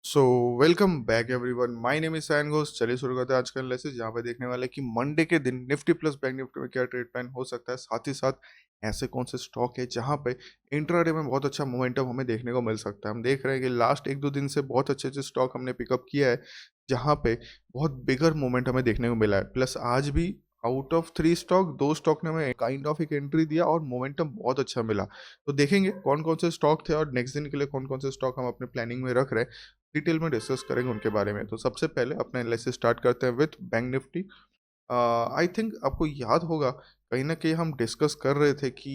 So welcome back everyone, my name is Sayan Ghosh. चलिए शुरू करते हैं आज का एनालिसिस, जहाँ पे देखने वाले हैं कि मंडे के दिन निफ्टी प्लस बैंक निफ्टी में क्या ट्रेड प्लान हो सकता है। साथ ही साथ ऐसे कौन से स्टॉक है जहाँ पे इंट्राडे में बहुत अच्छा मोमेंटम हमें देखने को मिल सकता है। हम देख रहे हैं कि लास्ट एक दो दिन से बहुत अच्छे अच्छे स्टॉक हमने पिकअप किया है, जहाँ पे बहुत बिगर मोमेंट हमें देखने को मिला है। प्लस आज भी आउट ऑफ 3 स्टॉक, 2 स्टॉक ने हमें काइंड ऑफ एक एंट्री दिया और मोमेंटम बहुत अच्छा मिला। तो देखेंगे कौन कौन से स्टॉक थे और नेक्स्ट दिन के लिए कौन कौन से स्टॉक हम अपने प्लानिंग में रख रहे हैं, डिटेल में डिस्कस करेंगे उनके बारे में। तो सबसे पहले अपना एनालिसिस स्टार्ट करते हैं with bank Nifty. I think आपको याद होगा, कहीं ना कहीं हम डिस्कस कर रहे थे कि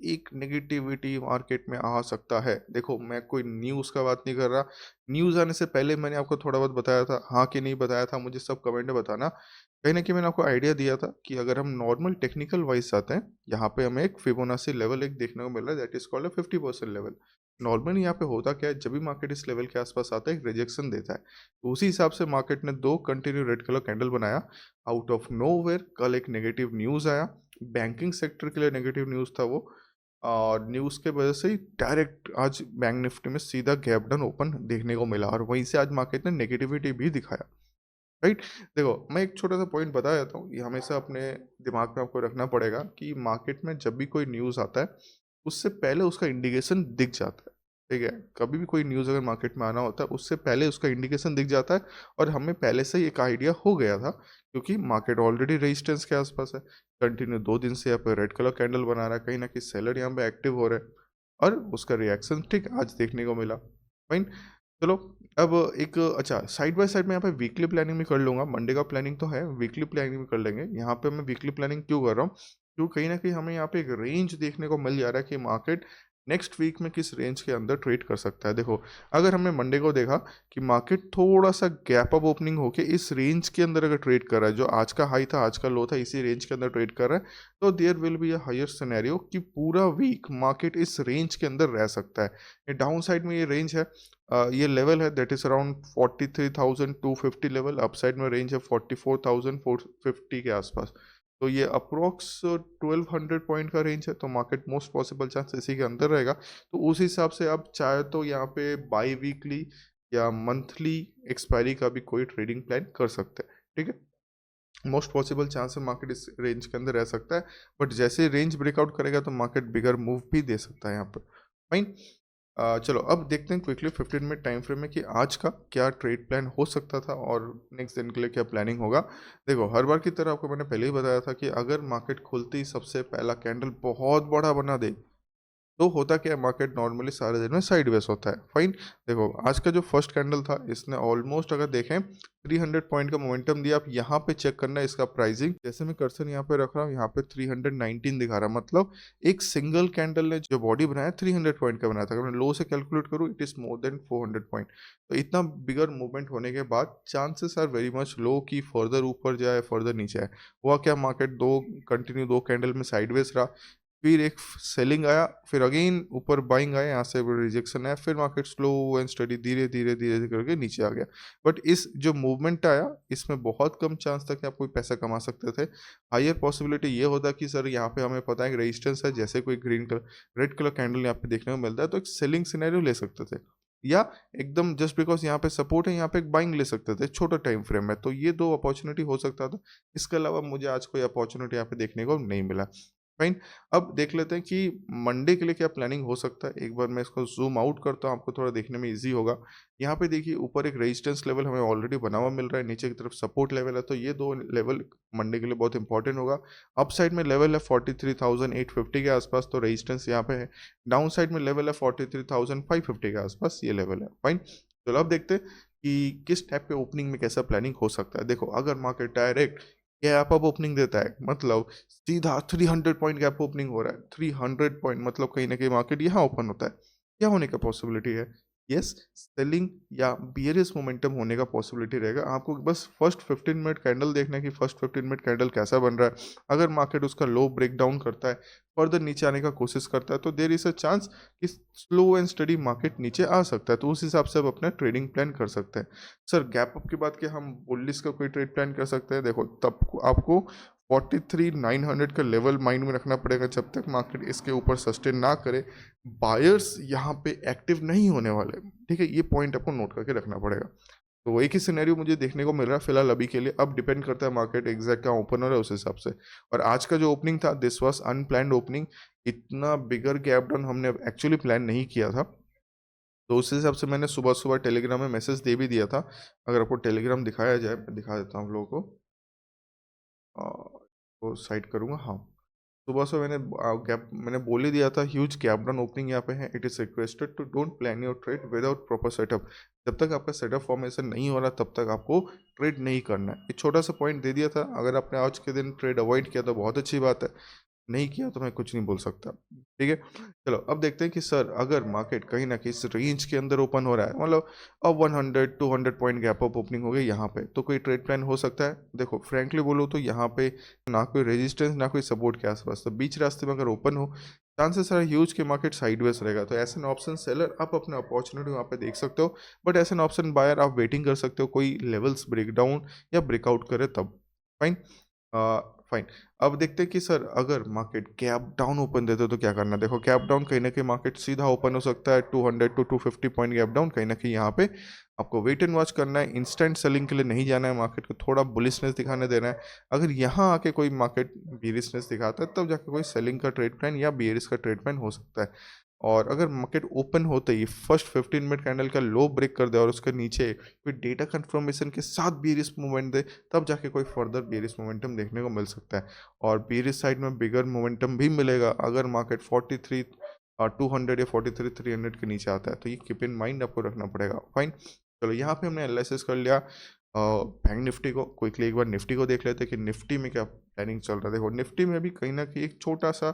एक नेगेटिविटी मार्केट में आ सकता है। देखो, मैं कोई न्यूज़ का बात नहीं कर रहा। न्यूज़ आने से पहले मैंने आपको थोड़ा बहुत बताया था, हाँ कि नहीं बताया था, मुझे सब कमेंट में बताना। कहीं ना कहीं मैंने आपको आइडिया दिया था कि अगर हम नॉर्मल टेक्निकल वाइज आते हैं, यहाँ पे हमें एक फिबोनाची लेवल एक देखने को मिल रहा है, that is called a 50% level. Normally यहाँ पे होता क्या है, जब भी मार्केट इस लेवल के आसपास आता है एक रिजेक्शन देता है। तो उसी हिसाब से मार्केट ने 2 कंटिन्यू रेड कलर कैंडल बनाया। आउट ऑफ नोवेयर कल एक नेगेटिव न्यूज़ आया, बैंकिंग सेक्टर के लिए नेगेटिव न्यूज़ था वो। और न्यूज़ के वजह से ही डायरेक्ट आज बैंक निफ्टी में सीधा गैप डाउन ओपन देखने को मिला, और वहीं से आज मार्केट ने नेगेटिविटी भी दिखाया। राइट। देखो, मैं एक छोटा सा पॉइंट बता देता हूँ, ये हमेशा अपने दिमाग में आपको रखना पड़ेगा कि मार्केट में जब भी कोई न्यूज़ आता है, उससे पहले उसका इंडिकेशन दिख जाता है। ठीक है, कभी भी कोई न्यूज़ अगर मार्केट में आना होता है, उससे पहले उसका इंडिकेशन दिख जाता है। और हमें पहले से ही एक आइडिया हो गया था, क्योंकि मार्केट ऑलरेडी रेजिस्टेंस के आसपास है। कंटिन्यू 2 दिन से यहाँ पे रेड कलर कैंडल बना रहा है, कहीं ना कहीं सेलर यहाँ पे एक्टिव हो रहे हैं, और उसका रिएक्शन ठीक आज देखने को मिला। फाइन। चलो, अब एक अच्छा साइड बाय साइड में यहाँ पे वीकली प्लानिंग भी कर लूँगा। मंडे का प्लानिंग तो है, वीकली प्लानिंग भी कर लेंगे। यहाँ पे मैं वीकली प्लानिंग क्यों कर रहा हूँ, क्योंकि कहीं ना कहीं हमें यहाँ पे एक रेंज देखने को मिल जा रहा है कि मार्केट नेक्स्ट वीक में किस रेंज के अंदर ट्रेड कर सकता है। देखो, अगर हमने मंडे को देखा कि मार्केट थोड़ा सा गैप अप ओपनिंग होके इस रेंज के अंदर अगर ट्रेड कर रहा है, जो आज का हाई था आज का लो था, इसी रेंज के अंदर ट्रेड कर रहा है, तो there will be a higher scenario कि पूरा वीक मार्केट इस रेंज के अंदर रह सकता है। ये डाउन साइड में ये रेंज है, ये लेवल है that is around 43,250 level. Upside में रेंज है 44,450 के आसपास। तो ये अप्रोक्स 1200 पॉइंट का रेंज है, तो मार्केट मोस्ट पॉसिबल चांस इसी के अंदर रहेगा। तो उस हिसाब से आप चाहे तो यहाँ पे बाई वीकली या मंथली एक्सपायरी का भी कोई ट्रेडिंग प्लान कर सकते हैं। ठीक है, मोस्ट पॉसिबल चांस है मार्केट इस रेंज के अंदर रह सकता है। बट जैसे रेंज ब्रेकआउट करेगा तो मार्केट बिगर मूव भी दे सकता है यहाँ पर। फाइन। चलो, अब देखते हैं क्विकली 15 मिनट टाइम फ्रेम में कि आज का क्या ट्रेड प्लान हो सकता था और नेक्स्ट दिन के लिए क्या प्लानिंग होगा। देखो, हर बार की तरह आपको मैंने पहले ही बताया था कि अगर मार्केट खुलते ही सबसे पहला कैंडल बहुत बड़ा बना दे, तो होता क्या है, मार्केट नॉर्मली सारे दिन में साइडवेज होता है। फाइन। देखो, आज का जो फर्स्ट कैंडल था, इसने ऑलमोस्ट अगर देखें 300 पॉइंट का मोमेंटम दिया। आप यहाँ पे चेक करना है इसका प्राइसिंग। जैसे मैं कर्सर यहाँ पे रख रहा हूँ, यहाँ पे 319 दिखा रहा है, मतलब एक सिंगल कैंडल ने जो बॉडी बनाया 300 पॉइंट का बनाया था। अगर मैं लो से कैलकुलेट करूँ, it is more than 400 point. तो इतना बिगर मूवमेंट होने के बाद चांसेस आर वेरी मच लो कि फर्दर ऊपर जाए फर्दर नीचे आए। हुआ क्या, मार्केट दो कैंडल में साइडवेज रहा, फिर एक सेलिंग आया, फिर अगेन ऊपर बाइंग आया, यहाँ से रिजेक्शन आया, फिर मार्केट स्लो एंड स्टडी धीरे धीरे धीरे धीरे करके नीचे आ गया। बट इस जो मूवमेंट आया, इसमें बहुत कम चांस था कि आप कोई पैसा कमा सकते थे। हायर पॉसिबिलिटी ये होता कि सर यहाँ पे हमें पता है कि रेजिस्टेंस है, जैसे कोई green colour red colour candle यहाँ पे देखने को मिलता है, तो एक सेलिंग सिनेरियो ले सकते थे, या एकदम जस्ट बिकॉज यहाँ पे सपोर्ट है यहाँ पे एक बाइंग ले सकते थे छोटा टाइम फ्रेम में। तो ये दो अपॉर्चुनिटी हो सकता था। इसके अलावा मुझे आज कोई अपॉर्चुनिटी यहाँ पे देखने को नहीं मिला। फाइन। अब देख लेते हैं कि मंडे के लिए क्या प्लानिंग हो सकता है। एक बार मैं इसको जूम आउट करता हूँ, आपको थोड़ा देखने में इजी होगा। यहाँ पे देखिए, ऊपर एक रेजिस्टेंस लेवल हमें ऑलरेडी बना हुआ मिल रहा है, नीचे की तरफ सपोर्ट लेवल है, तो ये दो लेवल मंडे के लिए बहुत इंपॉर्टेंट होगा। अप साइड में लेवल है 43,850 के आसपास, तो रेजिस्टेंस यहाँ पे है। डाउन साइड में लेवल है 43,550 के आसपास, ये लेवल है। फाइन। चलो, अब देखते हैं कि किस टाइप के ओपनिंग में कैसा प्लानिंग हो सकता है। देखो, अगर market direct gap up opening देता है, मतलब सीधा 300 पॉइंट गैप ओपनिंग हो रहा है, 300 पॉइंट, मतलब कहीं ना कहीं मार्केट यहाँ ओपन होता है, क्या होने का पॉसिबिलिटी है? यस, सेलिंग या बियरिश मोमेंटम होने का पॉसिबिलिटी रहेगा। आपको बस फर्स्ट 15 मिनट कैंडल देखना है कि फर्स्ट 15 मिनट कैंडल कैसा बन रहा है। अगर मार्केट उसका लो ब्रेक डाउन करता है, फर्दर नीचे आने का कोशिश करता है, तो देर इज अ चांस कि स्लो एंड स्टडी मार्केट नीचे आ सकता है। तो उस हिसाब से आप अपना ट्रेडिंग प्लान कर सकते हैं। सर, गैप अप की बात कि हम बुलिश का कोई ट्रेड प्लान कर सकते हैं, देखो तब आपको 43,900 का लेवल माइंड में रखना पड़ेगा। जब तक मार्केट इसके ऊपर सस्टेन ना करे, बायर्स यहाँ पे एक्टिव नहीं होने वाले। ठीक है, ये पॉइंट आपको नोट करके रखना पड़ेगा। तो एक ही सिनेरियो मुझे देखने को मिल रहा है फिलहाल अभी के लिए। अब डिपेंड करता है मार्केट एग्जैक्ट कहाँ ओपन हो रहा है उस हिसाब से। और आज का जो ओपनिंग था, दिस वाज अनप्लान्ड ओपनिंग। इतना बिगर गैप डाउन हमने एक्चुअली प्लान नहीं किया था। तो उस हिसाब से मैंने सुबह सुबह टेलीग्राम में मैसेज दे भी दिया था। अगर आपको टेलीग्राम दिखाया जाए, मैं दिखा देता हूँ आप लोगों को। वो साइड करूँगा, हाँ। सुबह से मैंने गैप मैंने बोल ही दिया था, ह्यूज गैप डाउन ओपनिंग यहाँ पे है। It is requested to don't plan your trade without proper setup. जब तक आपका सेटअप फॉर्मेशन नहीं हो रहा तब तक आपको ट्रेड नहीं करना है। एक छोटा सा पॉइंट दे दिया था। अगर आपने आज के दिन ट्रेड अवॉइड किया तो बहुत अच्छी बात है, नहीं किया तो मैं कुछ नहीं बोल सकता। ठीक है, चलो अब देखते हैं कि सर अगर मार्केट कहीं ना कहीं इस रेंज के अंदर ओपन हो रहा है, मतलब अब 100-200 पॉइंट गैप अप ओपनिंग हो गई यहाँ पे, तो कोई ट्रेड प्लान हो सकता है। देखो फ्रैंकली बोलो तो यहाँ पे ना कोई रेजिस्टेंस ना कोई सपोर्ट के आसपास, तो बीच रास्ते में अगर ओपन हो, चांसेस है ह्यूज के मार्केट साइडवेज रहेगा। तो एस एन ऑप्शन सेलर आप अपने अपॉर्चुनिटी वहाँ पे देख सकते हो, but as an option buyer आप वेटिंग कर सकते हो कोई लेवल्स ब्रेक डाउन या ब्रेकआउट करे तब। Fine, fine. अब देखते हैं कि सर अगर मार्केट गैप डाउन ओपन देते तो क्या करना है। देखो गैप डाउन कहीं ना कहीं मार्केट सीधा ओपन हो सकता है 200-250 पॉइंट गैप डाउन। कहीं ना कहीं यहाँ पे आपको वेट एंड वॉच करना है, इंस्टेंट सेलिंग के लिए नहीं जाना है, मार्केट को थोड़ा बुलिशनेस दिखाने देना है। अगर यहाँ आके कोई मार्केट बियरिशनेस दिखाता है तब जाके कोई सेलिंग का ट्रेड प्लान या बियरिश का ट्रेड प्लान हो सकता है। और अगर मार्केट ओपन होते ही फर्स्ट 15 मिनट कैंडल का लो ब्रेक कर दे और उसके नीचे कोई डेटा कंफर्मेशन के साथ बियरिश मूवमेंट दे, तब जाके कोई फर्दर बियरिश मोमेंटम देखने को मिल सकता है। और बियरिश साइड में बिगर मोमेंटम भी मिलेगा अगर मार्केट 43,200 या 43,300 के नीचे आता है। तो ये कीप इन माइंड आपको रखना पड़ेगा। फाइन, चलो यहाँ पे हमने एनालिसिस कर लिया बैंक निफ्टी को। क्विकली एक बार निफ्टी को देख लेते हैं कि निफ्टी में क्या प्लानिंग चल रहा है। देखो निफ्टी में भी कहीं ना कहीं एक छोटा सा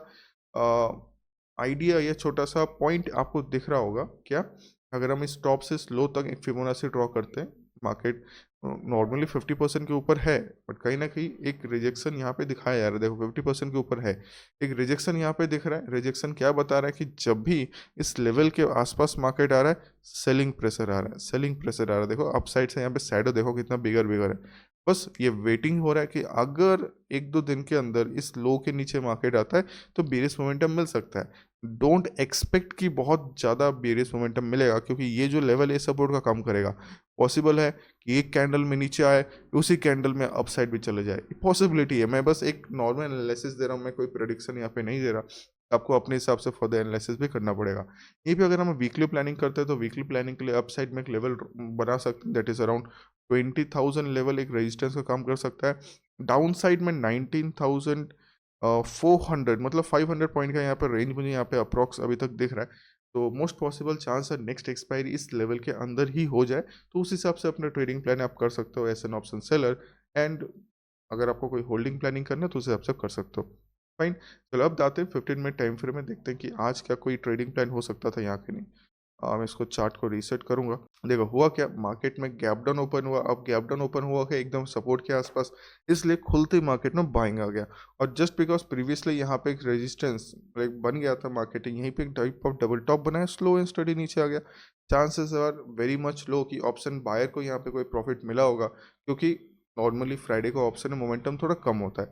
आइडिया या छोटा सा पॉइंट आपको दिख रहा होगा क्या। अगर हम इस टॉप से स्लो तक एक फिबोनाची ड्रॉ करते हैं, मार्केट नॉर्मली 50% के ऊपर है, बट कहीं ना कहीं एक रिजेक्शन यहाँ पे दिखाया जा रहा है। देखो 50% के ऊपर है, एक रिजेक्शन यहाँ पे दिख रहा है। रिजेक्शन क्या बता रहा है कि जब भी इस लेवल के आसपास मार्केट आ रहा है, सेलिंग प्रेशर आ रहा है, सेलिंग प्रेशर आ रहा है। देखो अपसाइड से यहाँ पे शैडो देखो कितना बिगर बिगर है। बस ये वेटिंग हो रहा है कि अगर एक दो दिन के अंदर इस लो के नीचे मार्केट आता है तो बेरिश मोमेंटम मिल सकता है। डोंट एक्सपेक्ट कि बहुत ज़्यादा बेरिश मोमेंटम मिलेगा, क्योंकि ये जो लेवल है सपोर्ट का काम करेगा। पॉसिबल है कि एक कैंडल में नीचे आए, उसी कैंडल में अपसाइड भी चले जाए, पॉसिबिलिटी है। मैं बस एक नॉर्मल एनालिसिस दे रहा हूँ, मैं कोई प्रेडिक्शन यहाँ पे नहीं दे रहा। आपको अपने हिसाब से फर्दर एनालिसिस भी करना पड़ेगा। ये भी अगर हम वीकली प्लानिंग करते हैं तो वीकली प्लानिंग के लिए अपसाइड में एक लेवल बना सकते हैं, दैट इज अराउंड 20,000 लेवल एक रेजिस्टेंस का काम कर सकता है। डाउन साइड में 19,400 मतलब 500 पॉइंट का यहाँ पर रेंज मुझे यहाँ पे अप्रॉक्स अभी तक दिख रहा है। तो मोस्ट पॉसिबल चांस है नेक्स्ट एक्सपायरी इस लेवल के अंदर ही हो जाए। तो उस हिसाब से अपना ट्रेडिंग प्लान आप कर सकते हो S an option seller. And अगर आपको कोई होल्डिंग प्लानिंग करना है तो उस हिसाब से कर सकते हो। फाइन, चलो अब आते हैं 15 मिनट टाइम फ्रेम में, देखते हैं कि आज क्या कोई ट्रेडिंग प्लान हो सकता था यहाँ के नहीं। मैं इसको चार्ट को रीसेट करूंगा। देखो हुआ क्या, मार्केट में गैप डाउन ओपन हुआ। अब गैप डाउन ओपन हुआ क्या एकदम सपोर्ट के आसपास, इसलिए खुलते ही मार्केट में बाइंग आ गया। और जस्ट बिकॉज प्रीवियसली यहाँ पे एक रेजिस्टेंस बन गया था, मार्केट यहीं पे एक टाइप ऑफ डबल टॉप बनाया, स्लो एंड स्टडी नीचे आ गया। चांसेस आर वेरी मच लो कि ऑप्शन बायर को यहाँ पे कोई प्रॉफिट मिला होगा, क्योंकि नॉर्मली फ्राइडे को ऑप्शन में मोमेंटम थोड़ा कम होता है।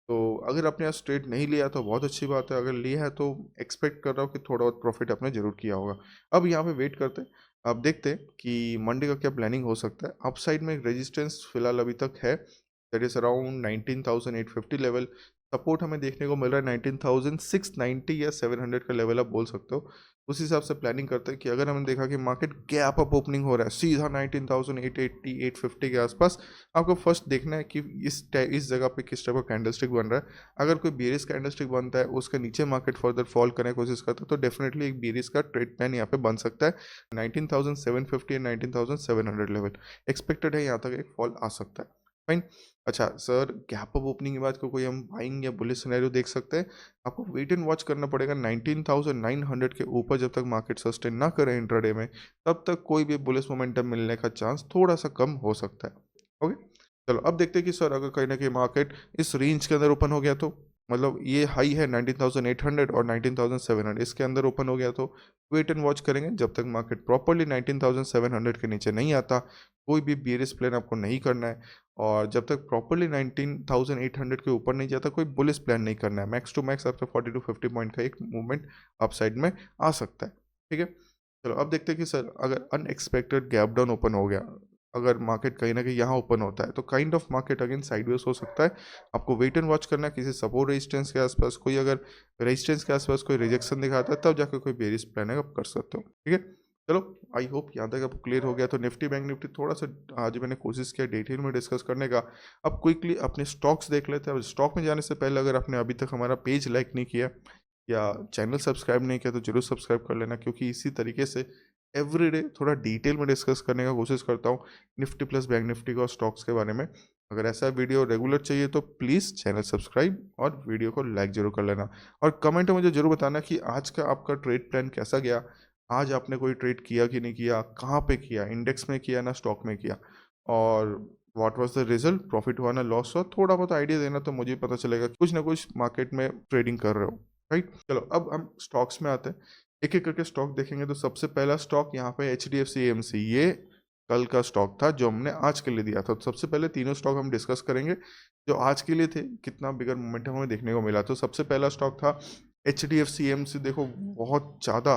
तो अगर आपने आज ट्रेड नहीं लिया तो बहुत अच्छी बात है, अगर लिया है तो एक्सपेक्ट कर रहा हूँ कि थोड़ा बहुत प्रॉफिट आपने जरूर किया होगा। अब यहाँ पे वेट करते हैं, अब देखते हैं कि मंडे का क्या प्लानिंग हो सकता है। अपसाइड में एक रेजिस्टेंस फिलहाल अभी तक है, that is around 19,850 level. Support हमें देखने को मिल रहा है 19,690 या 700 का लेवल आप बोल सकते हो। उस हिसाब से प्लानिंग करते हैं कि अगर हमने देखा कि मार्केट गैप अप ओपनिंग हो रहा है सीधा 19,880 850 के आसपास, आपको फर्स्ट देखना है कि इस जगह पे किस टाइप का कैंडलस्टिक बन रहा है। अगर कोई बेरिस कैंडलस्टिक बनता है, उसके नीचे मार्केट फर्दर फॉल करने की कोशिश करता है, तो डेफिनेटली एक बेरिस का ट्रेड प्लान यहाँ पे बन सकता है। 19,750 एंड 19,700 लेवल एक्सपेक्टेड है, यहाँ तक एक फॉल आ सकता है। फाइन, अच्छा सर गैप अप ओपनिंग के बाद कोई हम बाइंग या बुलिश सिनेरियो देख सकते हैं। आपको वेट एंड वॉच करना पड़ेगा 19,900 के ऊपर जब तक मार्केट सस्टेन ना करे इंट्राडे में, तब तक कोई भी बुलिश मोमेंटम मिलने का चांस थोड़ा सा कम हो सकता है। ओके, चलो अब देखते हैं कि सर अगर कहीं ना कहीं मार्केट इस रेंज के अंदर ओपन हो गया तो मतलब ये हाई है 19,800 और 19,700, इसके अंदर ओपन हो गया तो वेट एंड वॉच करेंगे जब तक मार्केट प्रॉपरली 19,700 के नीचे नहीं आता। कोई भी बियरिश प्लान आपको नहीं करना है, और जब तक प्रॉपरली 19,800 के ऊपर नहीं जाता कोई बुलिश प्लान नहीं करना है। मैक्स टू मैक्स आपका 40 टू 50 पॉइंट का एक मूवमेंट अपसाइड में आ सकता है। ठीक है, चलो अब देखते हैं कि सर अगर अनएक्सपेक्टेड गैप डाउन ओपन हो गया, अगर मार्केट कहीं ना कहीं यहाँ ओपन होता है तो kind of market again sideways हो सकता है। आपको वेट एंड वॉच करना है, किसी सपोर्ट रेजिस्टेंस के आसपास कोई अगर रेजिस्टेंस के आसपास कोई रिजेक्शन दिखाता है तब जाकर कोई बेरिश प्लान है आप कर सकते हो। ठीक है, चलो आई होप यहाँ तक आपको क्लियर हो गया। तो निफ्टी बैंक निफ्टी थोड़ा सा आज मैंने कोशिश किया डिटेल में डिस्कस करने का। अब क्विकली अपने स्टॉक्स देख लेते हैं। अब स्टॉक में जाने से पहले अगर आपने अभी तक हमारा पेज लाइक नहीं किया या चैनल सब्सक्राइब नहीं किया तो जरूर सब्सक्राइब कर लेना, क्योंकि इसी तरीके से एवरीडे थोड़ा डिटेल में डिस्कस करने का कोशिश करता हूँ निफ्टी प्लस बैंक निफ्टी का स्टॉक्स के बारे में। अगर ऐसा वीडियो रेगुलर चाहिए तो प्लीज़ चैनल सब्सक्राइब और वीडियो को लाइक जरूर कर लेना, और कमेंट में मुझे जरूर बताना कि आज का आपका ट्रेड प्लान कैसा गया। आज आपने कोई ट्रेड किया कि नहीं किया, कहाँ पे किया, इंडेक्स में किया ना स्टॉक में किया, और what was the result, profit हुआ ना लॉस हुआ, थोड़ा बहुत आइडिया देना तो मुझे पता चलेगा कि कुछ ना कुछ मार्केट में ट्रेडिंग कर रहे हो। राइट, चलो अब हम स्टॉक्स में आते हैं, एक एक करके स्टॉक देखेंगे। तो सबसे पहला स्टॉक यहाँ पे HDFC AMC, ये कल का स्टॉक था जो हमने आज के लिए दिया था। तो सबसे पहले तीनों स्टॉक हम डिस्कस करेंगे जो आज के लिए थे, कितना बिगर मोमेंटम हमें देखने को मिला। तो सबसे पहला स्टॉक था HDFC AMC। देखो बहुत ज़्यादा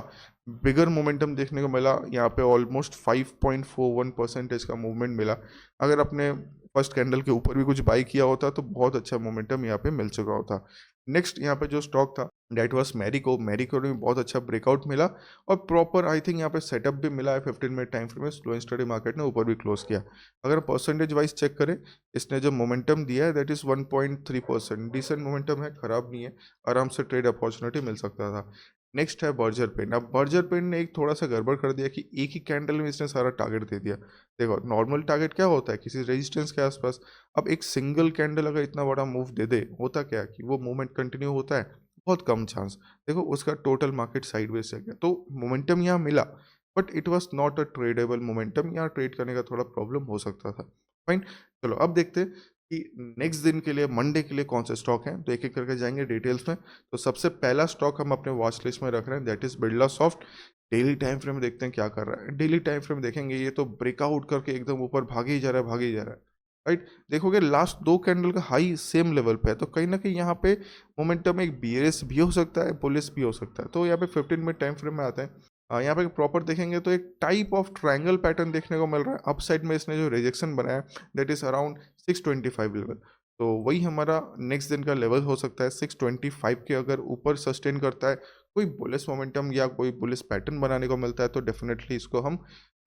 बिगर मोमेंटम देखने को मिला यहाँ पे, ऑलमोस्ट 5.41% का मूवमेंट मिला। अगर आपने फर्स्ट कैंडल के ऊपर भी कुछ बाई किया होता तो बहुत अच्छा मोमेंटम यहाँ पे मिल चुका होता। नेक्स्ट यहाँ पे जो स्टॉक था डेट वॉज मैरिको। मैरिको में बहुत अच्छा ब्रेकआउट मिला और प्रॉपर आई थिंक यहाँ पे सेटअप भी मिला है। 15 मिनट टाइम फ्रेम में स्लो एंड स्टडी मार्केट ने ऊपर भी क्लोज किया। अगर परसेंटेज वाइज चेक करें, इसने जो मोमेंटम दिया है दैट इज 1.3%, डिसेंट मोमेंटम है, खराब नहीं है, आराम से ट्रेड अपॉर्चुनिटी मिल सकता था। नेक्स्ट है बर्जर पेन। अब बर्जर पेन ने एक थोड़ा सा गड़बड़ कर दिया कि एक ही कैंडल में इसने सारा टारगेट दे दिया। देखो नॉर्मल टारगेट क्या होता है, किसी रेजिस्टेंस के आसपास। अब एक सिंगल कैंडल अगर इतना बड़ा मूव दे दे, होता क्या है कि वो मूवमेंट कंटिन्यू होता है, बहुत कम चांस। देखो उसका टोटल मार्केट साइडवेज से गया, तो मोमेंटम यहाँ मिला but it was not a tradable momentum, यहाँ ट्रेड करने का थोड़ा प्रॉब्लम हो सकता था। फाइन, चलो अब देखते हैं कि नेक्स्ट दिन के लिए, मंडे के लिए कौन से स्टॉक हैं। तो एक एक करके जाएंगे डिटेल्स में। तो सबसे पहला स्टॉक हम अपने वॉच लिस्ट में रख रहे हैं that is Birla soft. Daily time frame देखते हैं क्या कर रहा है। डेली टाइम फ्रेम देखेंगे, ये तो ब्रेकआउट करके एकदम ऊपर भागे ही जा रहा है, भागे ही जा रहा है। राइट, देखोगे लास्ट दो कैंडल का हाई सेम लेवल पे है, तो कहीं ना कहीं यहाँ पे मोमेंटम एक बीयरिश भी हो सकता है, बुलिश भी हो सकता है। तो यहाँ पे 15 मिनट टाइम फ्रेम में आते हैं। यहाँ पे प्रॉपर देखेंगे तो एक टाइप ऑफ ट्रायंगल पैटर्न देखने को मिल रहा है। अप साइड में इसने जो रिजेक्शन बनाया दैट इज अराउंड 625 लेवल, तो वही हमारा नेक्स्ट दिन का लेवल हो सकता है। 625 के अगर ऊपर सस्टेन करता है, कोई बुलिश मोमेंटम या कोई बुलिश पैटर्न बनाने को मिलता है तो डेफिनेटली इसको हम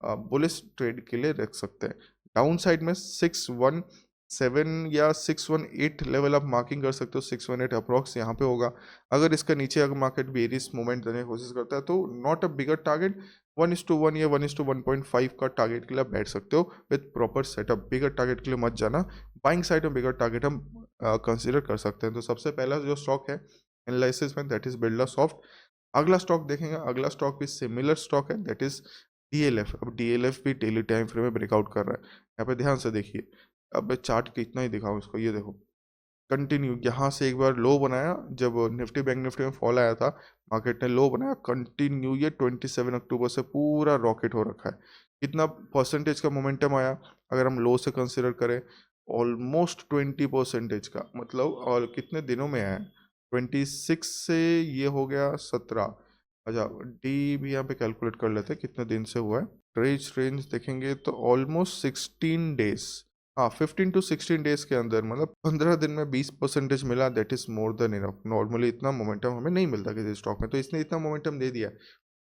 बुलिश ट्रेड के लिए रख सकते हैं। डाउन साइड में 617 या 618 लेवल आप मार्किंग कर सकते हो। 618 अप्रॉक्स यहाँ पे होगा। अगर इसका नीचे अगर मार्केट बेरिश मूवमेंट देने की कोशिश करता है तो नॉट अ बिगर टारगेट, 1:1 या 1:1.5 का टारगेट के लिए आप बैठ सकते हो with proper setup. Bigger target के लिए मत जाना, बाइंग साइड में बिगर टारगेट हम कंसिडर कर सकते हैं। तो सबसे पहला जो स्टॉक है एनालिसिस में दैट इज बिरला सॉफ्ट। अगला स्टॉक देखेंगे, अगला स्टॉक भी सिमिलर स्टॉक है दैट इज DLF। अब DLF भी डेली टाइम फ्रेम में ब्रेकआउट कर रहा है। यहाँ पे ध्यान से देखिए, अब मैं चार्ट कितना ही दिखाऊं इसको, ये देखो कंटिन्यू यहाँ से एक बार लो बनाया जब निफ्टी बैंक निफ्टी में फॉल आया था, मार्केट ने लो बनाया कंटिन्यू, ये 27 अक्टूबर से पूरा रॉकेट हो रखा है। कितना परसेंटेज का मोमेंटम आया अगर हम लो से कंसिडर करें, ऑलमोस्ट 20% का, मतलब और कितने दिनों में आया, 26 से ये हो गया 17। अच्छा डी भी यहाँ पे कैलकुलेट कर लेते हैं कितने दिन से हुआ है। रेंज देखेंगे तो ऑलमोस्ट 16 डेज, हाँ 15 टू 16 डेज के अंदर, मतलब 15 दिन में 20% मिला, that is more than enough. Normally इतना मोमेंटम हमें नहीं मिलता किसी स्टॉक में, तो इसने इतना मोमेंटम दे दिया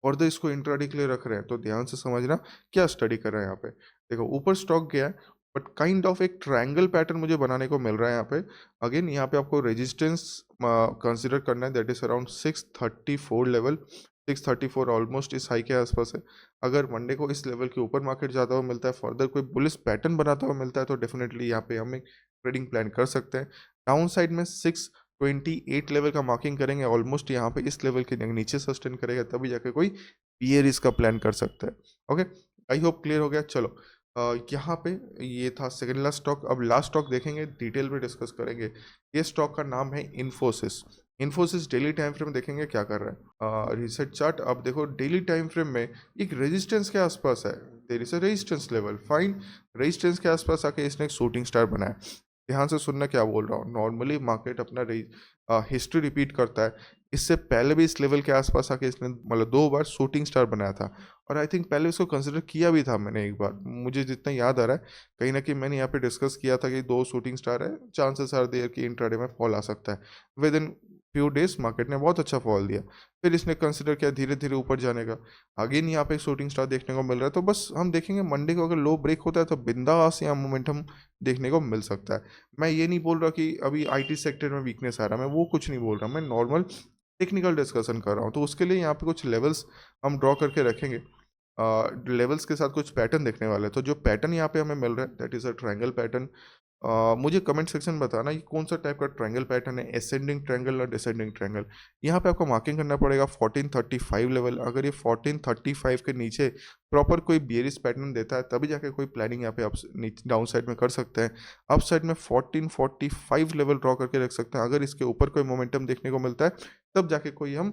और तो इसको इंट्राडे के लिए रख रहे हैं। तो ध्यान से समझना क्या स्टडी कर रहे हैं यहाँ पे। देखो ऊपर स्टॉक गया है बट काइंड ऑफ एक ट्रायंगल पैटर्न मुझे बनाने को मिल रहा है यहाँ पे। अगेन यहाँ पे आपको रेजिस्टेंस कंसिडर करना है that is around 634 level. 634 almost इस हाई के आसपास है। अगर मंडे को इस लेवल के ऊपर मार्केट जाता हुआ मिलता है, फर्दर कोई बुलिश पैटर्न बनाता हुआ मिलता है तो डेफिनेटली यहाँ पे हम एक ट्रेडिंग प्लान कर सकते हैं। डाउन साइड में 628 लेवल का मार्किंग करेंगे, ऑलमोस्ट यहाँ पे इस लेवल के नीचे सस्टेन करेगा तभी जाके कोई बियरिश का प्लान कर सकता है। ओके, आई होप क्लियर हो गया। चलो यहाँ पे ये था सेकंड लास्ट स्टॉक। अब लास्ट स्टॉक देखेंगे, डिटेल में डिस्कस करेंगे। ये स्टॉक का नाम है Infosys. Infosys daily time frame देखेंगे क्या कर रहा है। रिसेट चार्ट, अब देखो डेली टाइम फ्रेम में एक रेजिस्टेंस के आसपास है। There is a resistance level, fine. Resistance के आसपास आके इसने एक शूटिंग स्टार बनाया। ध्यान से सुनना क्या बोल रहा हूँ। नॉर्मली मार्केट अपना हिस्ट्री रिपीट करता है। इससे पहले भी इस लेवल के आसपास आके इसने मतलब 2 बार शूटिंग स्टार बनाया था, और आई थिंक पहले इसको कंसिडर किया भी था मैंने एक बार, मुझे जितना याद आ रहा है। कहीं ना कहीं मैंने यहाँ पे डिस्कस किया था कि 2 शूटिंग स्टार है, चांसेस आर देयर कि इंट्राडे में फॉल आ सकता है। With in few days market ने बहुत अच्छा फॉल दिया। फिर इसने कंसिडर किया धीरे धीरे ऊपर जाने का। अगेन यहाँ पे एक शूटिंग स्टार देखने को मिल रहा है। तो बस हम देखेंगे मंडे को अगर लो ब्रेक होता है तो बिंदास यहाँ मोमेंटम देखने को मिल सकता है। मैं ये नहीं बोल रहा कि अभी आईटी सेक्टर में वीकनेस आ रहा है, मैं वो कुछ नहीं बोल रहा, मैं नॉर्मल टेक्निकल डिस्कशन कर रहा हूँ। तो उसके लिए यहाँ पे कुछ लेवल्स हम ड्रॉ करके रखेंगे। लेवल्स के साथ कुछ पैटर्न देखने वाले हैं। तो जो पैटर्न यहाँ पे हमें मिल रहा है that is a triangle pattern. मुझे कमेंट सेक्शन में बताना ये कौन सा टाइप का ट्रायंगल पैटर्न है, असेंडिंग ट्रायंगल और डिसेंडिंग ट्रायंगल। यहाँ पे आपको मार्किंग करना पड़ेगा 1435 लेवल। अगर ये 1435 के नीचे प्रॉपर कोई बियरिश पैटर्न देता है तभी जाके कोई प्लानिंग यहाँ पे अप डाउन साइड में कर सकते हैं। अप साइड में 1445 लेवल ड्रॉ करके रख सकते हैं। अगर इसके ऊपर कोई मोमेंटम देखने को मिलता है तब जाके कोई हम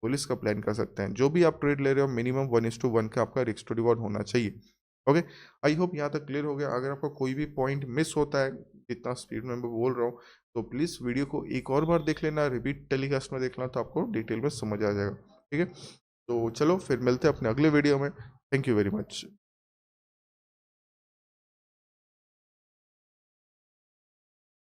पुलिस का प्लान कर सकते हैं। जो भी आप ट्रेड ले रहे हो मिनिमम 1:1 का आपका रिस्क टू रिवॉर्ड होना चाहिए। ओके, आई होप यहाँ तक क्लियर हो गया। अगर आपका कोई भी पॉइंट मिस होता है जितना स्पीड में मैं बोल रहा हूँ तो प्लीज़ वीडियो को एक और बार देख लेना, रिपीट टेलीकास्ट में देखना, तो आपको डिटेल में समझ आ जाएगा। ठीक है, तो चलो फिर मिलते हैं अपने अगले वीडियो में। Thank you very much.